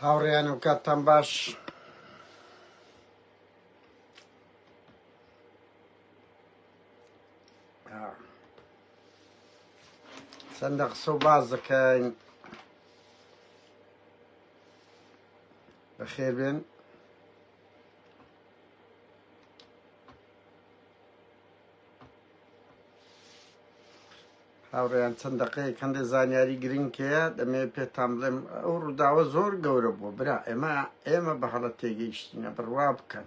هاوڕێیان و کاتتان باش. چەندە قسە و باز دەکەین. بەخێر بێن. هاوڕێیان چەند دقەیەک هەندێک زانیاری گرنگکەیە دەمێ پێتان بڵێم ئەو ڕووداوە زۆر گەورە بووە برا ئێمە بە هەڵە تێگەیشتینە بڕوا بکەن.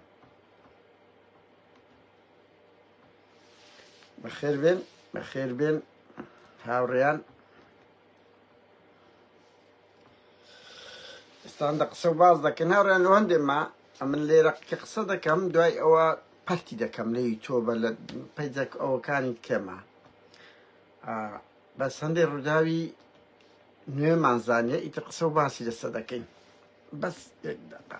بەخێر بێن هاوڕێیان. ئێستان دە قسە و باز دەکەن هاوڕێیان لە هەندێمە ئەمن لێرە کە قسە دەکەم دوای ئەوە پەرتی دەکەم لە یوتیوبە لە پەیجێک ئەوەکانی کێمە. بەس هەندێک ڕووداوی نوێمان زانیە ئیتر قسە و باسی لەسەر دەکەین. بەس یەک دەقە.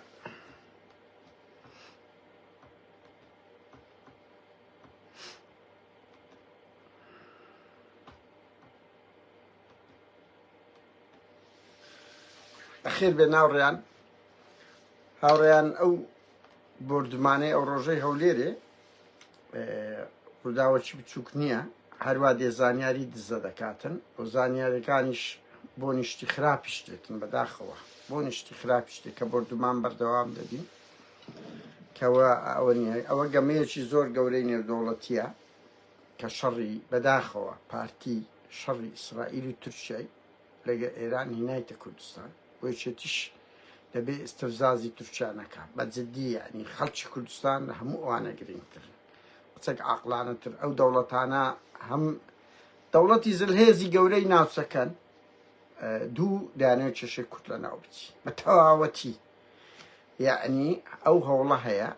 بەخێر بێن هاوڕێیان ئەو بردمانەی ئەو ڕۆژەی هەولێرێ ڕووداوەکی بچووک نییە، هەروە دێ زانیاری دزە دەکاتن و زانیاریەکانیش بۆ نیشتی خراپیش دێتن بەداخەوە، بۆ نیشتی خراپیش دێت کە بردمان بەردەوام دەدین کەوە ئەوە نییە. ئەوە گەمەیەکی زۆر گەورەی نێودەوڵەتیە کە شەڕی بەداخەوە پارتی شەڕی ئیسرائیل و تورکیای لەگە ئێران هینایتە کوردستان بۆیچێتیش دەبێ ئستەفزازی تورکیانەکە بەجددی، یعنی خەڵکی کوردستان لە هەموو ئەوانە گرنگترن، قسەک عاقلانەتر. ئەو دەوڵەتانە هەم دەوڵەتی زلهێزی گەورەی ناوچەکەن دوو دانەوە کێشەی کورد لە ناو بچی بە تەواوەتی، یعنی ئەو هەوڵە هەیە.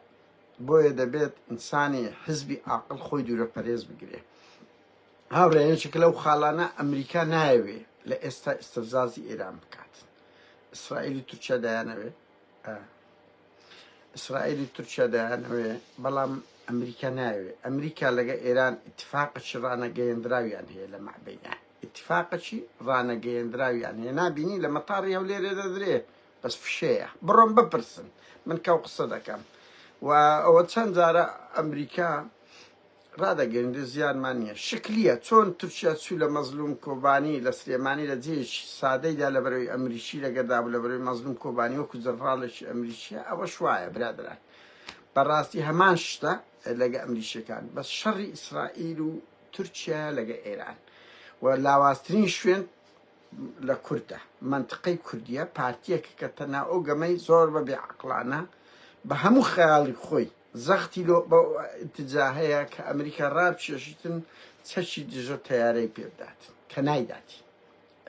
بۆیە دەبێت ئینسانی حزبی عاقل خۆی دوورە پەرێز بگرێ. هاوڕێنێکێک لەو خاڵانە ئەمریکا نایەوێ لە ئێستا ئستەفزازی ئێران بکات. ئیسرائیلی تورکیا دایانەوێ، ئیسرائیلی تورکیا دایانەوێ، بەڵام ئەمریکا نایەوێ. ئەمریکا لەگە ئێران ئیتفاقی ڕانەگەیەندراویان هەیە لە مەعبەیە، ئیتفاقی ڕانەگەیەندراویان هەیە. نابینی لە مەتاڕی هەولێرێ دەدرێ، بەس فشەیە، بڕۆن بپرسن، من کەو قسە دەکەم. و ئەوە چەند جارە ئەمریکا ڕادەگەیەندێ زیانمان نییە. شکلیە چۆن تورکیا چوو لە مەزلوم کۆبانی لە سلێمانی لە جێیەکی سادەیدا لە بەرەوەی ئەمریکی لەگەدابوو لە بەرەوەی مەزلوم کۆبانی وەکو جەنڕاڵێکی ئەمریکیە. ئەوە شوایە برادران، بەڕاستی هەمان شتە لەگە ئەمریکیەکان، بەس شەڕی ئیسرائیل و تورکیا لەگە ئێران و لاوازترین شوێن لە کوردە، منتقەی کوردیە، پارتیەکە کە تەنها ئەو گەمەی زۆر بە بێعەقڵانە بە هەموو خەیاڵی خۆی زەختی بە ئتجا هەیە کە ئەمریکا ڕابکێشیتن چەکی دژە تەیارەی پێ بدات کە نایداتی.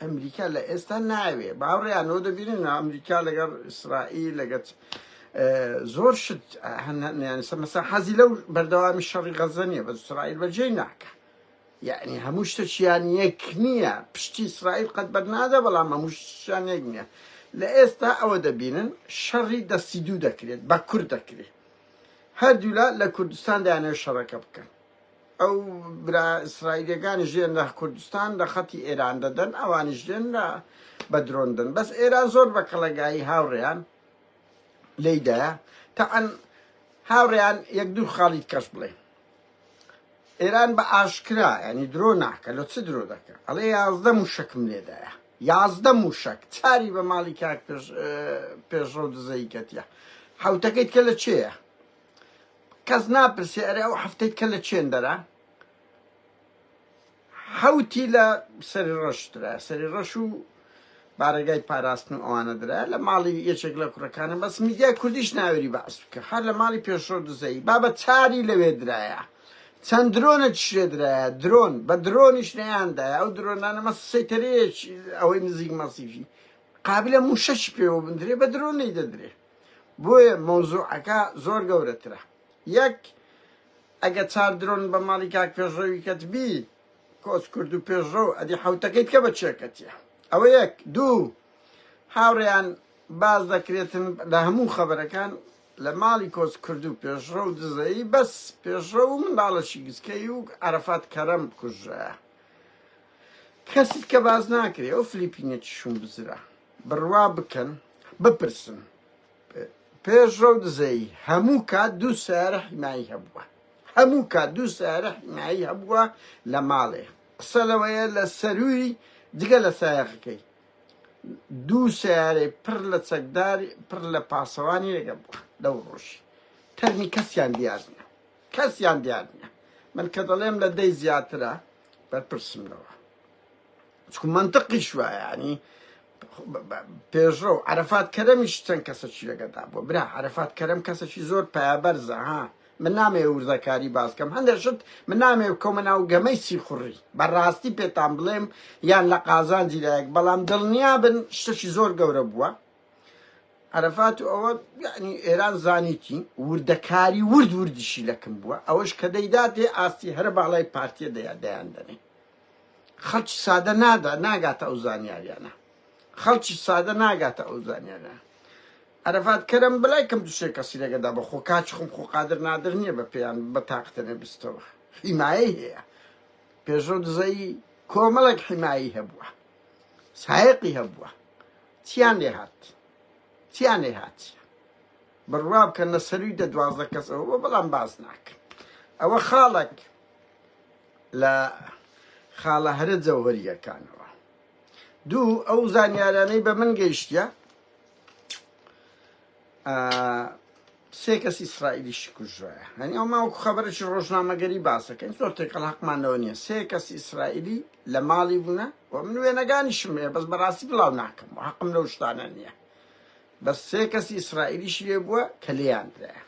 ئەمریکا لە ئێستا ناوێ باوڕێیانەوە دەبینن ئەمریکا لەگەڵ ئیسرائیل لەگەڵ زۆر شت مەسا حەزی لەو بەردەوامی شەڕی غەزە نییە، بە ئیسرائیل بەجێی ناکە، یعنی هەموو شتێکیان یەک نییە. پشتی ئیسرائیل قەت بەرنادە، بەڵام هەموو شتیان یەک نییە. لە ئێستا ئەوە دەبینن شەڕی دەستی دوو دەکرێت، بە کورد دەکرێت. هەردوولا لە کوردستان دایانەوێت شەڕەکە بکەن. ئەو برا ئیسرائیلەکانی ژێن لە کوردستان لە خەتی ئێران دەدەن، ئەوانیش ژێن لە بە درۆندن. بەس ئێران زۆر بە کەڵەگایی هاوڕێیان لێیدایە. تەعەن هاوڕێیان یەک دوو خاڵیت کەش بڵێ، ئێران بە ئاشکرا ینی درۆ ناکە. لە چ درۆ دەکە؟ ئەڵێ 11 موشەکم لێدایە، 11 موشک چاری بە ماڵی کاک پێشڕۆ دزەی کەتیە. حوتەکەیت کە لە چێیە؟ کەس ناپرسێ ئەرێ ئەو هەفتەیت کە لە چێندەرە؟ حوتی لە سەری ڕەشترە، سەری ڕەش و بارەگای پاراستن و ئەوانە درایە لە ماڵی یەکێک لە کوڕەکانە. بەس میدیای کوردیش ناوێری باس بکە، هەر لە ماڵی پێشڕۆ دزەی بابە چاری لەوێ درایە. چەند درۆنە چشێ درایە، درۆن بە درۆنیش نەیاندایە. ئەو درۆنانە مە سەیتەرەیەک ئەوەی نزیک مەسیفی قابلە موشەش پێوە بندرێ، بە درۆنەی دەدرێ. بۆیە مۆزوعەکە زۆر گەورەترە. یەک ئەگە چار درۆن بە ماڵی کاک پێشڕەوی کەتبی کۆچ کورد و پێشڕۆ ئەدی حوتەکەیت کە بە چێکەتیە. ئەوە یەک. دوو، هاوڕێیان باز دەکرێتن لە هەموو خەبەرەکان لە ماڵی کۆچ کرد و پێشڕە و دزایی، بەس پێشڕە و منداڵەشی گسکەی و عەرەفات کەرەم کوژایە. کەسیت کە باز ناکرێ. ئەو فلیپینێکی شوم بزرە بڕوا بکەن بپرسن پێش ڕەو دزەی هەموو کات دوو سیارە حیمایی هەبووە، هەموو کات دوو سیارە حیمایی هەبووە لە ماڵێ. قسە لەوەیە لە سەرووی جگە لە سایەقەکەی دوو سیارەی پڕ لە چەکداری پڕ لە پاسەوانی لەگە بووە لەو ڕۆژی. تەرمی کەسیان دیار نییە، کەسیان دیار نییە. من کە دەڵێم لە دەی زیاترە بەرپرسمەوە، چکو منطقی شوایە. ینی پێشڕۆ عەرەفات کەرەمیش چەند کەسەکی لەگەدا بووە. برا عەرەفات کەرەم کەسەکی زۆر پایابەرزە. ها من نامێ وردەکاری باسکەم، هەندێک شت من نامێ کۆمە ناو گەمەی سیخوڕی بەڕاستی پێتان بڵێم، یان لە قازانجی لایەک، بەڵام دڵنیا بن شتێکی زۆر گەورە بووە. عەرەفات و ئەوە یعنی ئێران زانیتی وردەکاری وردیشی لەکەم بووە. ئەوەش کە دەیداتێ ئاستی هەرە باڵای پارتیە دەیان دەنێ. خەڵکی سادە ناگاتە ئەو زانیاریانە، خەڵکی سادە ناگاتە ئەو زانیانە. عەرەفات کەرەم بەلای کەم دووسێ کەسی لەگەدا بە خۆ کاچ خۆم خۆ قادر نادر نییە بە پێیان بە تاقتە نەبستەوە. حیمایی هەیە، پێشڕۆ دزەی کۆمەڵێک حیمایی هەبووە، سایقی هەبووە. چیان لێ هات؟ چیان لێ هات؟ بڕوا بکەن لە سەروی 12 کەسەوە، بەڵام باز ناکەن. ئەوە خاڵێک لە خاڵە هەرە جەوهەریەکانەوە. دوو ئەو زانیارانەی بە من گەیشتە، سێ کەس ئیسرائیلیشی کوژرایە. هەنی ئەو ماوەکو خەبەرێکی ڕۆژنامەگەری باسەکەین، زۆر تێکەڵ حەقمانەوە نییە. سێ کەسی ئیسرائیلی لە ماڵی بوونە و من وێنەگانیشم هەیە، بەس بەڕاستی بڵاو ناکەم، حەقم لەو شتانە نییە. بەس سێ کەسی ئیسرائیلیشی لێ بووە کە لێیاندرایە.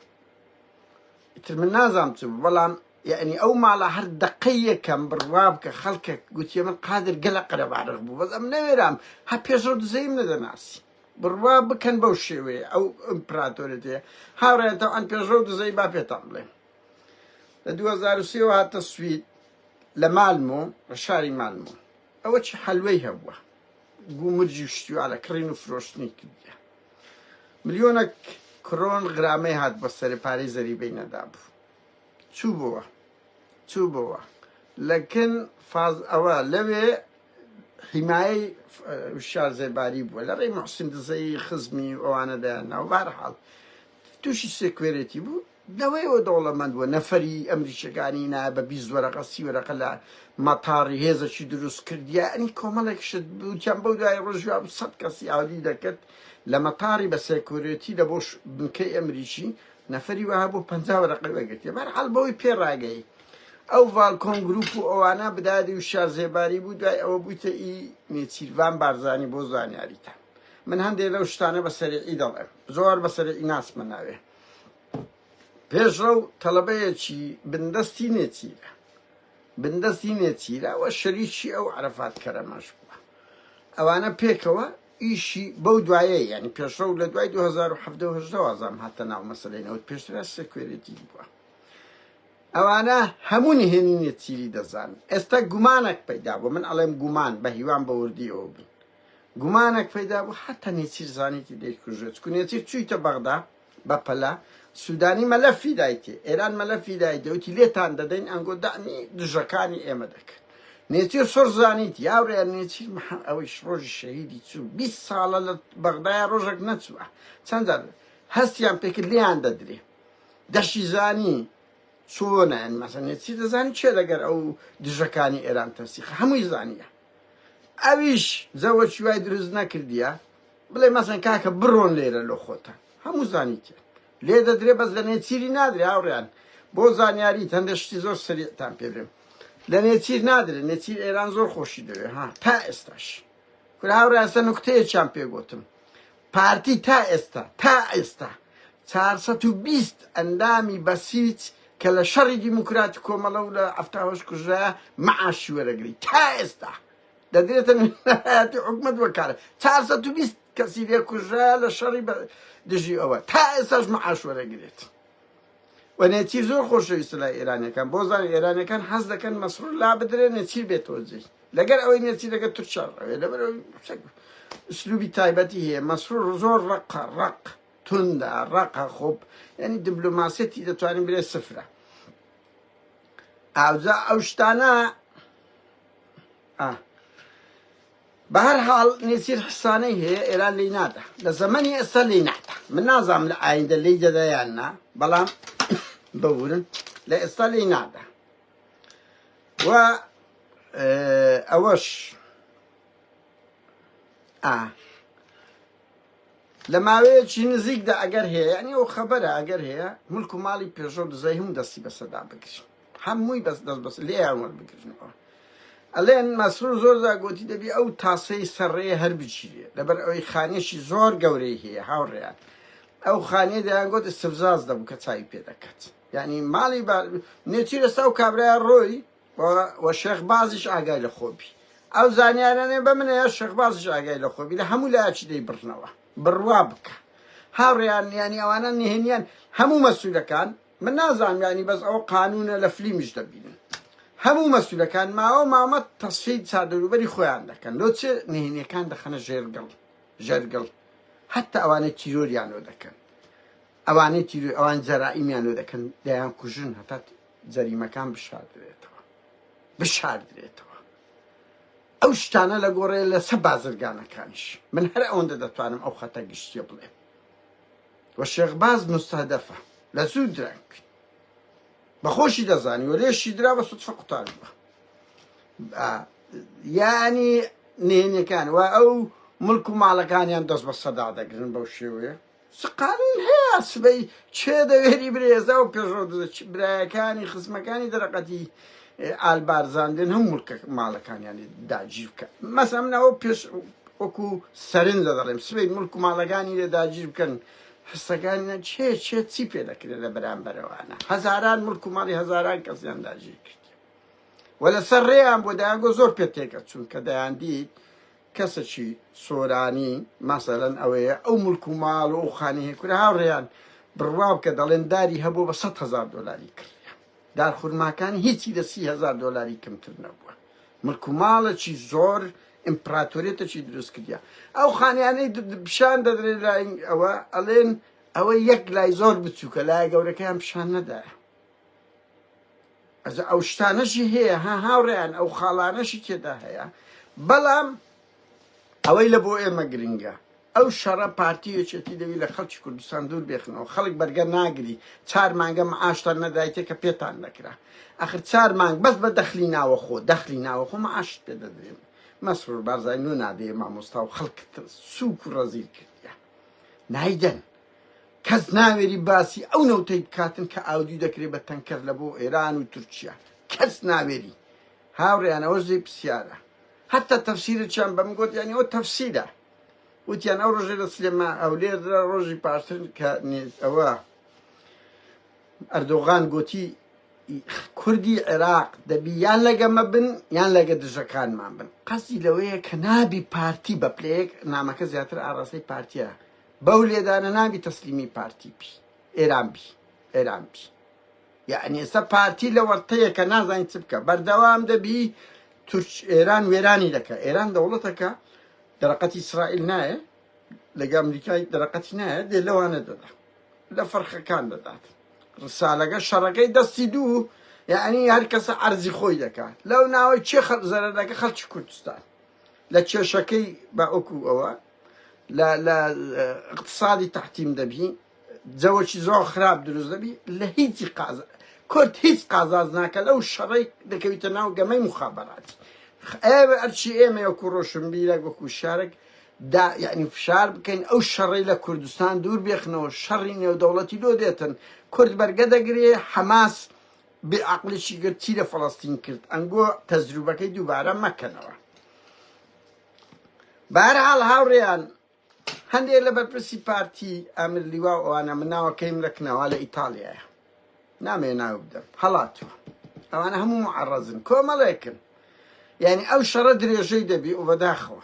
ئیتر من نازانم چ بوو، بەڵام یعنی ئەو ماڵە هەر دەقەی یەکەم بڕوا بکە خەڵکێک گوتیە من قادر گەلە قەرەبارق بوو، بەس ئەم نەوێرام هە پێشڕۆ دزەیم نەدەناسی. بڕوا بکەن بەو شێوەیە ئەو ئیمپراتۆریەتەیە. هاوڕێتەوە ئەن پێشڕۆ دزەی با پێتان بڵێم. لە 2003 هاتە سوید لە مالمۆ، لە شاری مالمۆ. ئەوە چی حەلوەی هەبووە، گومرجی شتیوالە کڕین و فرۆشتنی کردیە. ملیۆنە کڕۆن غرامەی هات بە سەرپارەی زەریبەی نەدا بوو. چوو بووە لەکن فاز ئەوە لەوێ حیمایەی وشار زێباری بووە لە ڕێی موحسین دزەی خزمی ئەوانە دایانناو. بەهەرحاڵ تووشی سێکوێرێتی بوو. لەوەیەوە دەوڵەمەند بووە، نەفەری ئەمریکیەکانی نا بە 20 وەرەقە 30 وەرەقە لە مەتاڕی هێزەکی دروست کردیە. ئەنی کۆمەڵێک شت بوتیان بەو دوای ڕۆژیا 100 کەسی ئاودی دەکرد لە مەتاڕی بە سێکوێرێتی لە بۆ بنکەی ئەمریکی. نەفەری وەها بۆ 50 وەرەقەی وەگرتێ. بەهەرحاڵ بەوەی پێڕاگەی ئەو ڤالکۆن گروپ و ئەوانە بدادی وشار زێباری بوو. دوای ئەوە بوویتە ئی نێچیروان بارزانی بۆ زانیاریتان. من هەندێک لەو شتانە بە سەریعی دەڵێم، زۆر بە سەریعی ناسمە ناوێ. پێشڕەو تەڵەبەیەکی بندەستی نێچیرە ئەوە شەریکی ئەو عەرەفات کەرەمەش بووە. ئەوانە پێکەوە ئیشی بەو دوایە، یعنی پێشڕەو لە دوای 2017 وازام هاتە ناو مەسەلەینەوە، پێشترە سێکوێرێتی بووە. ئەوانە هەموو نهێنی نێچیری دەزانن. ئێستا گومانێک پەیدا بوو، من ئەڵێم گومان بە هیوان بە وردیەوە بوو. گومانێک پەیدا بوو هەتا نێچیر زانیتی دەیکوژێت. چکو نێچیر چوویتە بەغدا بە پەلا، سوودانی مەلەفی دایتێ، ئێران مەلەفی دایتێ، وتی لێتان دەدەین ئەنگۆ دامی دژەکانی ئێمە دەکەن. نێچیر سۆر زانیتی یاوڕێ نێچیر ئەوەیش ڕۆژی شەهیدی چوو 20 ساڵە لە بەغدایە ڕۆژێک نەچووە. چەند جار هەستیان پێکرد لێیان دەدرێ. دەشی زانی چۆنە مەسەن نێچیر دەزانی چێ لەگەر ئەو دژەکانی ئێران تەسیخە، هەمووی زانیە. ئەویش زەوەکی وای دروست نەکردیە بڵێ مەسەن کاکە بڕۆن لێرە لە خۆتان، هەموو زانیتێ لێ دەدرێ، بەس لە نێچیری نادرێ. هاوڕێیان بۆ زانیاری هەندێک شتی زۆر سەریعتان پێ بێم، لە نێچیر نادرێ. نێچیر ئێران زۆر خۆشی دەوێ ها تا ئێستاش. کورا هاوڕێیان ئێستا نوکتەیەکیان پێگوتم، پارتی تا ئێستا 420 ئەندامی بەسیج کە لە شەڕی دیموکراتی کۆمەڵە و لە ئەفتاهۆش کوژرایە مەعاشی وەرەگری تا ئێستا دەدرێتە نهایەتی حکومەت وەکارە. 420 کەسی لێ کوژرایە لە شەڕی دژی ئەوە تا ئێستاش مەعاش وەرەگرێت. و نێچیر زۆر خۆشەویستە لای ئێرانیەکان، بۆ زانی ئێرانیەکان حەز دەکەن مەسرور لا بدرێ نێچیر بێتەوە جێی، لەگەر ئەوەی نێچیر لەگەر تورکیا ڕەوێ. لەبەرەوەی ئوسلوبی تایبەتی هەیە. مەسرور زۆر ڕق توندا ڕقە خۆب، یعنی دیبلۆماسیەتی دەتوانین برێ سفرە. ئاوجا ئەو شتانە بهر حال نسير حساني هي إيران لي نادا لزماني أصلا لي نادا من نظام لعين اللي جدا يعنا بلام بقولن لا أصلا لي نادا و أوش لما ويجي نزيك دا أجر هي يعني هو خبرها أجر هي ملك مالي بيجور زيهم دستي بس دا بكش هموي بس ليه عمر بكش الان مسرور زور دا قوتي دبي او تاسي سرية هر بجيري لبر اوي خانيشي زور قوري هي هاوريان او خاني دا قوت استفزاز دا بكتاي بيدكت يعني مالي با نتير استاو كابريا روي والشيخ بازش آقاي لخوبي او زانيانا بمن يا الشيخ بازش آقاي لخوبي لهمو لا اچ دي برنوا بروابك هاوريان يعني اوانا نهنيان همو مسؤولة كان من نازم يعني بس او قانون لفلي مش دبين همو مسئول كان ما تصفيد صادروا بري خوي عندك كان لو تصير نهني كان دخنا جرقل حتى اواني تيرور يعني ودكن اواني تيرور اوان جرائم يعني ودكن ديان كوجن حتى جريمه كان بشار دريتوا او شتانا لغوري لسبع زرقانا كانش من هر اون دتوانم او خطا قشتي بلي والشيخ باز مستهدفه لزود درانك بخوشي دزاني وليش يدرا بس صدفة قطار يعني نهني كان او ملكو مالكان يندس بالصداع دا قرن بوشيوية سقالين هي اسبي چه دويري بريزا و بيجو براكاني خصمكاني درقتي البارزاندين هم ملك مالكان يعني دا جيبك مثلا من او بيش وكو سرين دارم سبي ملكو مالكاني دا جيبكن حسكان چه چی پیدا کرده لبران بروانا هزاران ملک و مالی هزاران کسی اندازی کرد ولی سر ریان بوده انگو زور پیدا کرد چون که دیان دید کسی چی سورانی مثلا او ملک و مال و خانه کنه ها ریان برواب که دلن داری هبو با $100,000 کرد در خورماکانی هیچی ده $30,000 کمتر نبوه ملک و مال چی زور امپراتوریت چی درست کردیا او خانیانی بشان دادره لای او الان او یک لای زور بچوکه لای گوره که هم بشان نداره از او شتانشی هیا هاوريان او خالانشی که ده هیا بلام اوی لبو ایما گرینگا او شرا پارتیو چتی دوی لخلچ کردستان دور بیخنه و خلق برگر ناگری 4 مانگا معاشتر ندایتی که پیتان نکره آخر 4 مانگ بس بدخلی ناو خو معاشت پیدا دریم مسرور برزای نو نادی ما مستاو خلق سوک رزیل کردیا نایدن کس ناویری باسی او نوتید کاتن که آودیو دکری بتنکر لبو ایران و ترکیه کس ناویری هاوریان اوزی بسیاره حتی تفسیر چند بمگود یعنی او تفسیره وتیان او روزی رسلما او لیر روزی پارتن که او اردوغان گوتی كردي عراق دبي يان لقى مبن يان لقى دجاكان مبن قصدي لويه كنابي بارتي ببليك نامك زياتر عراسي بارتيا بولي دانا نابي تسليمي بارتي بي إيران بي يعني إسا بارتي لورتيه كنازان تبكى بردوام دبي ترش إيران ويراني لك إيران دولتك درقة إسرائيل ناية لقى أمريكا درقة ناية دي لوانا دادا لا فرق كان دادات رسالة شرقي دستيدو يعني هركس عرضي خوي دكا لو ناوي تشي زر دكا خلش كردستان لا تشي شكي باوكو اوا لا اقتصادي تحتيم دبي زوجي زو خراب دروز دبي لا هيتي قاز كرد هيت قازازناك لو الشريك دكويتناو قمي مخابرات ارشي ما يكروشن بيلا وكو شارك دا يعني في شارب كان او الشري لكردستان دور بيخنو الشرين ودولتي دو ديتن كرد برقدا قري حماس بعقل شي قرد تيلا فلسطين كرد انقو تجربة كي دوبارا ما كانوا بارحال هاوريان هندي لبربسي بارتي امر لواء وانا مناوا كيم لكنا على ايطاليا نامي ناوبدا حالاتو وانا همو معرضن كوما لكن يعني او شرد ريجي دبي وبداخوه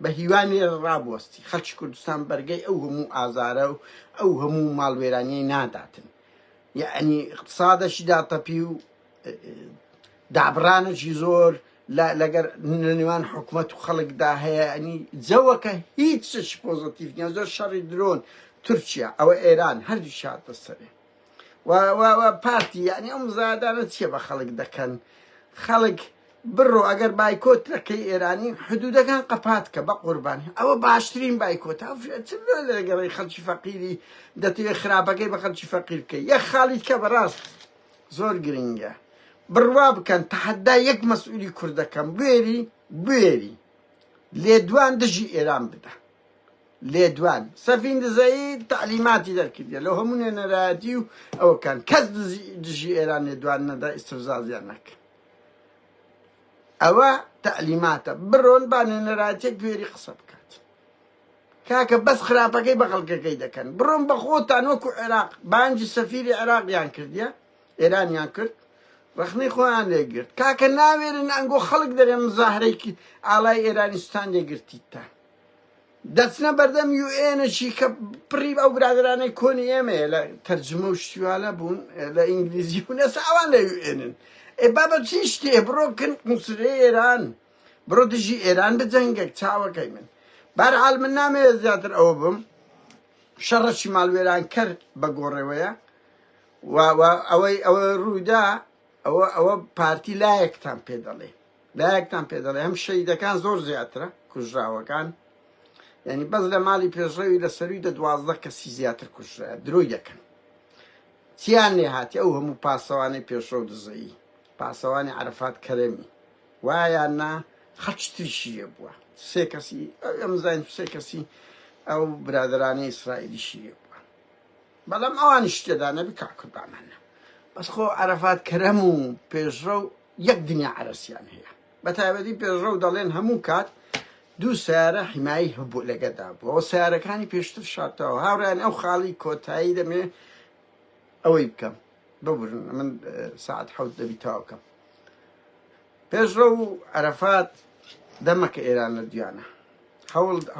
بهيواني الراب وستي خلش كردستان برقي او همو آزاره او همو مالويراني ناداتن يعني اقتصاد شداتا بيو دعبران جيزور لا لقر نيوان حكومة خلق داها يعني زوكا هيتسش بوزيتيف يعني زور شر درون تركيا او ايران هردو شاد السري و بارتي يعني ام زادانة تيبا خلق دا كان خلق برو اگر بایکوت رکی ایرانی حدودا کان قپات که با قربانی او باشترین بایکوت او چه اگر خلچ فقیری دتی خرابه که بخلچ فقیر که یا خالد که براست زور گرینگه برواب کن تحدى یک مسئولی کرده کن بيري لێدوان دژی ئێران بدە لێدوان سەفین دزایی تعلیماتی دەرکردە لەو هەموو نێنەرایەتی و ئەوەکان کەس دژی ئێران لێدوان نەدا ئیسترزازیان نەکە ئەوە تعلیماتە بڕۆن با نێنەرایەتێک گوێری قسە بکات کاکە بەس خراپەکەی بە خەڵکەکەی دەکەن بڕۆن بە خۆتان وەکو عێراق بانجی سەفیری عێراقیان کردیە ئێرانیان کرد رخنەی خۆیان لێگرت کاکە ناوێرن ئەنگۆ خەڵک دەرێ مزاهرەیەکی ئاڵای ئێرانیستان لێگرتیتە دەچنە بەردەم یوئێنەشی کە پڕی ئەو برادرانەی کۆنی ئێمەیە لە تەرجمە و شتیوالە بوون لە ئینگلیزی و نەسا ئەوان لە یوئێنن بابە چی شتێ بڕۆ کن قوسرەی ئێران بڕۆ دژی ئێران بجەنگە چاوەکەی من بەرحاڵ من نامەوێت زیاتر ئەوە بم شەڕەشی ماڵوێران کرد بە گۆڕێوەیە ئەوە ڕوویدا ئەوە پارتی لایەکتان پێ دەڵێ هەم شەیدەکان زۆر زیاترە کوژراوەکان یعنی بەس لە ماڵی پێشڕەوی لە سەروی دە 12 کەسی زیاتر کوژرایە دروی دەکەن چیان لێ هاتی ئەو هەموو پاسەوانەی پێشڕە و دزەیی پاسەوانی عەرەفات کەرەمی وایان نا خەڵکی تریشیە بووە سێ کەسی ئەمزانین سێ کەسی ئەو برادرانەی ئیسرائیلیشیە بووە بەڵام ئەوانی شتێدا نەبی کاکوربامانە بەس خۆ عەرەفات کەرەم و پێشڕە و یەک دنیا عەرەسیان هەیە بەتایبەتی پێشڕە و دەڵێن هەموو کات دوو سیارە حیمایی هەبوو لەگەدا بوو ئەوە سیارەکانی پێشتر شاتەوە هاوڕیان ئەو خاڵی کۆتایی دەمێ ئەوەی بکەم ببرن من ساعت حەوت دەبیتەوە بکەم پێشڕە و عەرەفات دەمەکە ئێران لە دویانە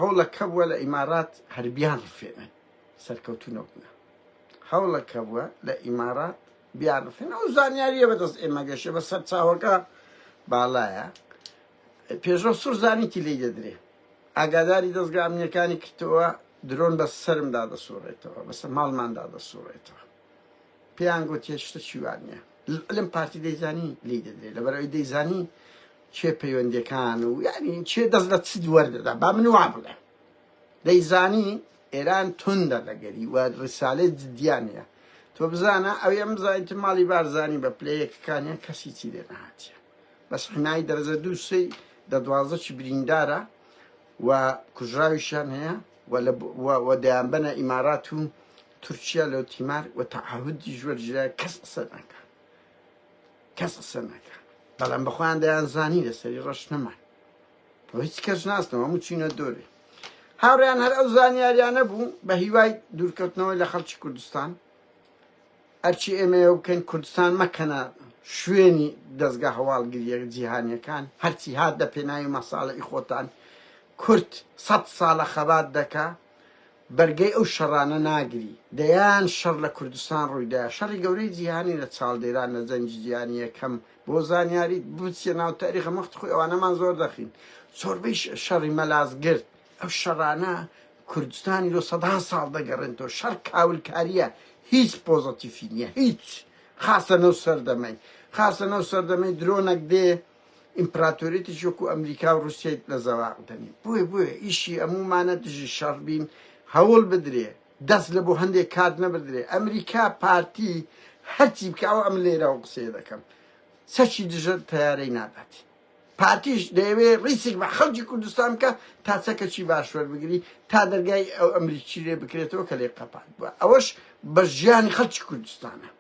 هەوڵەکە بووە لە ئیمارات هەربیان ڕفێنن سەرکەوتوونە بوونە هەوڵەکە بووە لە ئیمارات بیان ڕفێن ئەو زانیاریە بەدەست ئێمە گەشتە بە سەر چاوەکە باڵایە پێشڕە سوور زانیتی لێی دەدرێ ئاگاداری دەستگا ئەمنیەکانی کردەوە درۆن بە سەرمدا دەسوڕێتەوە بەسەر ماڵماندا دەسوڕێتەوە پێیان گوتێ شتە چیوان نییە لەم پارتی دەیزانی لێی دەدرێت لەبەرەوەی دەیزانی چێ پەیوەندیەکان و یعنی چێ دەست لە چ وەردەدا با من وا بڵێ دەیزانی ئێران توندە لەگەری و ڕسالەی جدیانە تۆ بزانە ئەو ئەم زانیتر ماڵی بارزانی بە پلەیەکەکانیان کەسی چی لێ نەهاتیە بەس حنای دەرەجە دوو سێی دە 12 بریندارە و کوژراویشان هەیە و دەیانبەنە ئیمارات و تورکیا لەو تیمار و تەعهودی ژوەرجرای کەس قسە نەکە بەڵام بەخۆیان دەیانزانی لەسەری ڕەش نەمان هیچ کەس ناستنەوە هەموو چینە دۆرێ هاوڕیان هەر ئەو زانیاریانە بوو بە هیوای دوورکەوتنەوەی لە خەڵکی کوردستان هەرچی ئێمەیە بکەین کوردستان مەکەنە شوێنی دەستگا هەواڵگریە جیهانیەکان هەرچی هات دە پێناوی مەساڵەی خۆتان کورد 100 ساڵە خەبات دەکا بەرگەی ئەو شەڕانە ناگری دەیان شەڕ لە کوردستان ڕوویدا شەڕی گەورەی جیهانی لە چاڵدێران لە جەنگی جیهانی یەکەم بۆ زانیاری بچێ ناو تاریخە مەخت خۆی ئەوانەمان زۆر دەخین زۆربەی شەڕی مەلازگرت ئەو شەڕانە کوردستانی لۆ 100 ساڵ دەگەڕێنەوە شەڕ کاولکاریە هیچ پۆزەتیفی نییە هیچ خاصە نەو سەردەمەی درۆنێک دێ ئیمپراتۆریەتی وەکو ئەمریکا و رووسیای لە زەواق دەنی بۆیە ئیشی ئەمومانە دژی شەڕ بین هەوڵ بدرێ دەست لە بۆ هەندێک کات نەبدرێ ئەمریکا پارتی هەرچی بکە ئەو ئەم لێرە و قسێ دەکەم سەچی دژە تەیارەی ناداتی پارتیش دەیەوێ ڕیسێک بە خەڵکی کوردستان بکە تا چەکەچی باشوەر بگری تا دەرگای ئەو ئەمریکی لێ بکرێتەوە کە لێ قەپات بووە ئەوەش بە ژیانی خەڵکی کوردستانە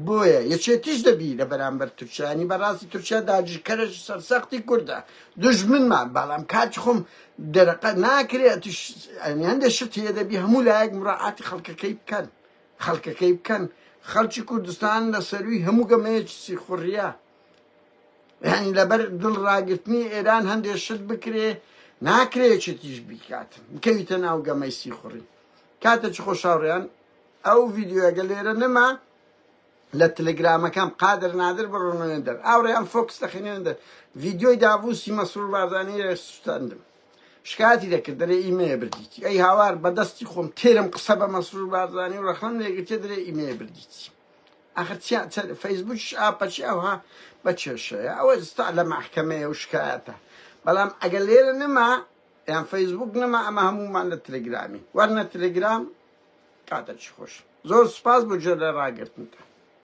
بۆیە یەکێتیش دەبی لە بەرامبەر تورکیانی بەڕاستی تورکیا داگیرکەرەش سەرسەختی کووردە دژمنمان بەڵام کاتی خۆم دەرەقە ناکرێت هەندێک شت هەیە دەبی هەموو لایەک مراعاتی خەڵکەکەی بکەن خەڵکی کوردستان لە سەروی هەموو گەمەیەکی خوڕیە یعنی لەبەر دڵ ڕاگرتنی ئێران هەندێک شت بکرێ ناکرێت چێتیش بیکاتن بکەویتە ناو گەمەی سیخوڕی کاتێکی خۆشاوڕێیان ئەو ڤیدیۆگە لێرە نەما لە تەلەگرامەکەم قادر نادر بڕۆنەوە دەر ئاوڕێیان فۆکس دەخێنێن دەر ڤیدیۆی داڤوسی مەسرور بارزانانی سوستاندم شکاتی دەکرد دەرێ ئیمەیە بردیتی ئەی هاوار بەدەستی خۆم تێرم قسە بە مەسرور بارزانانی و ڕەخەم لێگرتێ دەرێ ئیمەیە بردیتی آخر فيسبوك بشي أوها بتشيء أو استعلم محكمة وشكايته بلام أقليل نما يعني فيسبوك نما أما همو معنا تليجرامي ورنا تليجرام قاعدة تشخوش زور سباس بجرد راقرت انت